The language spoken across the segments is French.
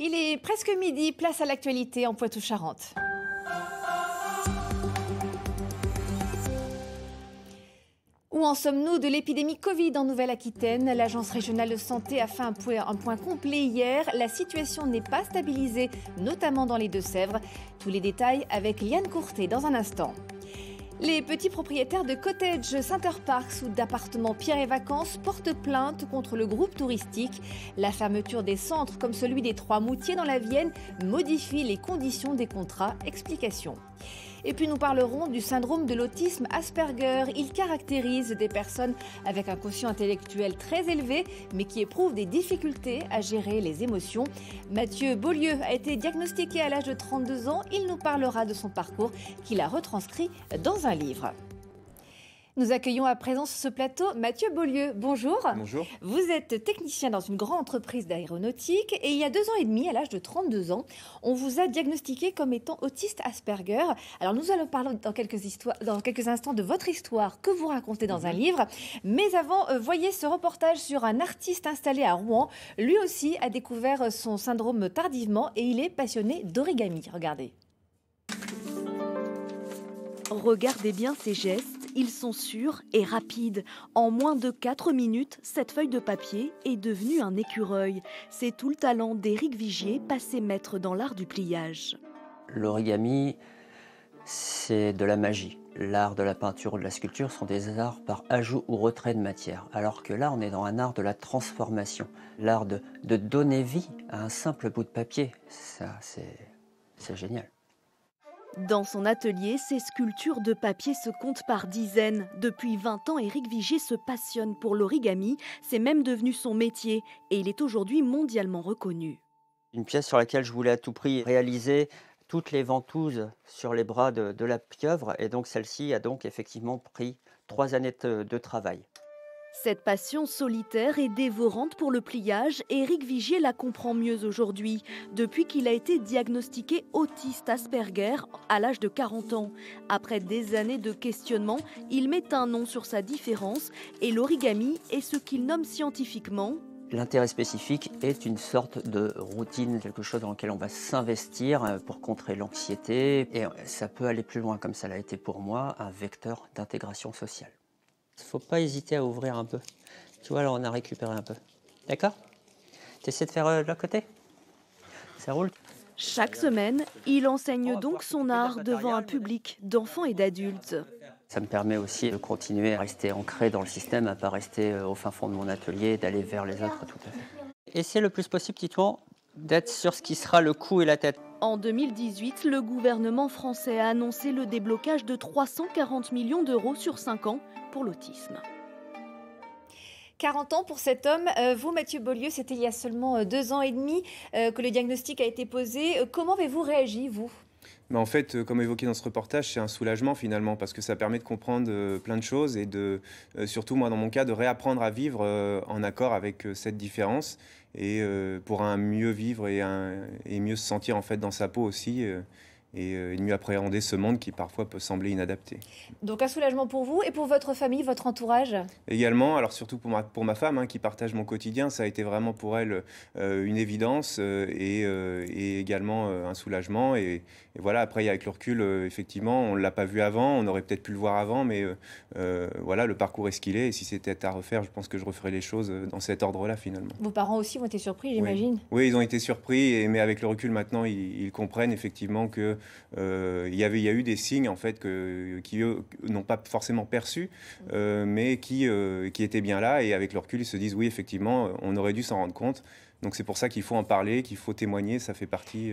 Il est presque midi, place à l'actualité en Poitou-Charentes. Où en sommes-nous de l'épidémie Covid en Nouvelle-Aquitaine? L'Agence régionale de santé a fait un point complet hier. La situation n'est pas stabilisée, notamment dans les Deux-Sèvres. Tous les détails avec Liane Courtet dans un instant. Les petits propriétaires de cottages, Center Parks ou d'appartements Pierre et Vacances portent plainte contre le groupe touristique. La fermeture des centres comme celui des Trois-Moutiers dans la Vienne modifie les conditions des contrats. Explication. Et puis nous parlerons du syndrome de l'autisme Asperger. Il caractérise des personnes avec un quotient intellectuel très élevé, mais qui éprouvent des difficultés à gérer les émotions. Mathieu Beaulieu a été diagnostiqué à l'âge de 32 ans. Il nous parlera de son parcours qu'il a retranscrit dans un livre. Nous accueillons à présent sur ce plateau Mathieu Beaulieu. Bonjour. Bonjour. Vous êtes technicien dans une grande entreprise d'aéronautique et il y a 2 ans et demi, à l'âge de 32 ans, on vous a diagnostiqué comme étant autiste Asperger. Alors nous allons parler dans quelques instants de votre histoire que vous racontez dans un livre. Mais avant, voyez ce reportage sur un artiste installé à Rouen. Lui aussi a découvert son syndrome tardivement et il est passionné d'origami. Regardez. Regardez bien ces gestes, ils sont sûrs et rapides. En moins de 4 minutes, cette feuille de papier est devenue un écureuil. C'est tout le talent d'Éric Vigier, passé maître dans l'art du pliage. L'origami, c'est de la magie. L'art de la peinture ou de la sculpture sont des arts par ajout ou retrait de matière. Alors que là, on est dans un art de la transformation. L'art de donner vie à un simple bout de papier. Ça, c'est génial. Dans son atelier, ses sculptures de papier se comptent par dizaines. Depuis 20 ans, Éric Vigier se passionne pour l'origami. C'est même devenu son métier et il est aujourd'hui mondialement reconnu. Une pièce sur laquelle je voulais à tout prix réaliser toutes les ventouses sur les bras de la pieuvre. Et donc celle-ci a donc effectivement pris 3 années de travail. Cette passion solitaire et dévorante pour le pliage, Éric Vigier la comprend mieux aujourd'hui, depuis qu'il a été diagnostiqué autiste Asperger à l'âge de 40 ans. Après des années de questionnement, il met un nom sur sa différence et l'origami est ce qu'il nomme scientifiquement. L'intérêt spécifique est une sorte de routine, quelque chose dans lequel on va s'investir pour contrer l'anxiété. Et ça peut aller plus loin, comme ça l'a été pour moi, un vecteur d'intégration sociale. Il ne faut pas hésiter à ouvrir un peu. Tu vois, là, on a récupéré un peu. D'accord? Tu essaies de faire de l'autre côté? Ça roule? Chaque semaine, il enseigne donc son art devant un public d'enfants et d'adultes. Ça me permet aussi de continuer à rester ancré dans le système, à ne pas rester au fin fond de mon atelier, d'aller vers les autres, tout à fait. Essayer le plus possible, Titouan, d'être sur ce qui sera le cou et la tête. En 2018, le gouvernement français a annoncé le déblocage de 340 millions d'euros sur 5 ans pour l'autisme. 40 ans pour cet homme. Vous, Mathieu Beaulieu, c'était il y a seulement 2 ans et demi que le diagnostic a été posé. Comment avez-vous réagi, vous ? Mais en fait, comme évoqué dans ce reportage, c'est un soulagement finalement parce que ça permet de comprendre plein de choses et de, surtout moi dans mon cas, de réapprendre à vivre en accord avec cette différence et pour un mieux vivre et mieux se sentir en fait dans sa peau aussi. Et mieux appréhender ce monde qui parfois peut sembler inadapté. Donc un soulagement pour vous et pour votre famille, votre entourage? Également, alors surtout pour ma femme qui partage mon quotidien, ça a été vraiment pour elle une évidence et également un soulagement. Et voilà, après avec le recul, effectivement, on ne l'a pas vu avant, on aurait peut-être pu le voir avant, mais voilà, le parcours est ce qu'il est. Et si c'était à refaire, je pense que je referais les choses dans cet ordre-là finalement. Vos parents aussi ont été surpris, j'imagine? Oui, ils ont été surpris, mais avec le recul maintenant, ils comprennent effectivement que il y a eu des signes en fait qui eux n'ont pas forcément perçus, mais qui étaient bien là. Et avec le recul, ils se disent oui, effectivement, on aurait dû s'en rendre compte. Donc c'est pour ça qu'il faut en parler, qu'il faut témoigner. Ça fait partie.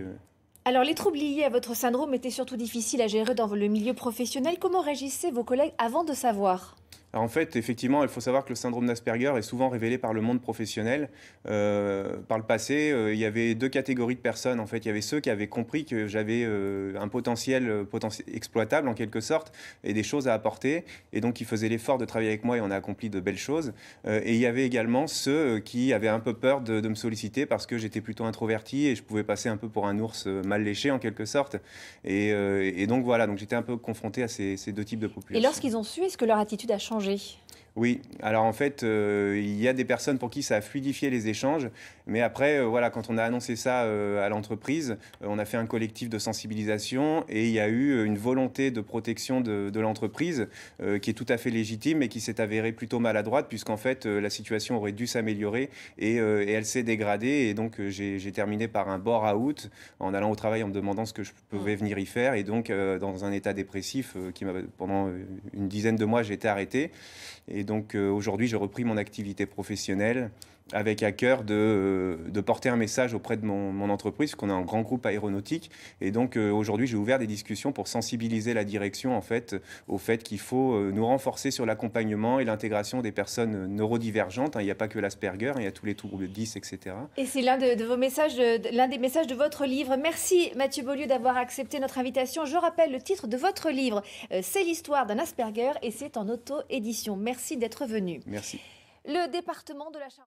Alors, les troubles liés à votre syndrome étaient surtout difficiles à gérer dans le milieu professionnel. Comment réagissaient vos collègues avant de savoir ? Alors en fait, effectivement, il faut savoir que le syndrome d'Asperger est souvent révélé par le monde professionnel. Par le passé, il y avait 2 catégories de personnes. En fait, il y avait ceux qui avaient compris que j'avais un potentiel exploitable en quelque sorte et des choses à apporter. Et donc, ils faisaient l'effort de travailler avec moi et on a accompli de belles choses. Et il y avait également ceux qui avaient un peu peur de me solliciter parce que j'étais plutôt introverti et je pouvais passer un peu pour un ours mal léché en quelque sorte. Et donc voilà, donc j'étais un peu confronté à ces 2 types de populations. Et lorsqu'ils ont su, est-ce que leur attitude a changé ? Oui, alors en fait, il y a des personnes pour qui ça a fluidifié les échanges, mais après, voilà, quand on a annoncé ça à l'entreprise, on a fait un collectif de sensibilisation et il y a eu une volonté de protection de l'entreprise qui est tout à fait légitime et qui s'est avérée plutôt maladroite puisqu'en fait, la situation aurait dû s'améliorer et elle s'est dégradée et donc j'ai terminé par un bore-out en allant au travail en me demandant ce que je pouvais venir y faire et donc dans un état dépressif pendant une dizaine de mois, j'ai été arrêté. Et donc aujourd'hui, j'ai repris mon activité professionnelle avec à cœur de porter un message auprès de mon entreprise, qu'on a un grand groupe aéronautique. Et donc aujourd'hui, j'ai ouvert des discussions pour sensibiliser la direction en fait, au fait qu'il faut nous renforcer sur l'accompagnement et l'intégration des personnes neurodivergentes. Il n'y a pas que l'Asperger, il y a tous les troubles 10, etc. Et c'est l'un de vos messages, l'un des messages de votre livre. Merci Mathieu Beaulieu d'avoir accepté notre invitation. Je rappelle le titre de votre livre, c'est l'histoire d'un Asperger et c'est en auto-édition. Merci d'être venu. Merci. Le département de la Charente.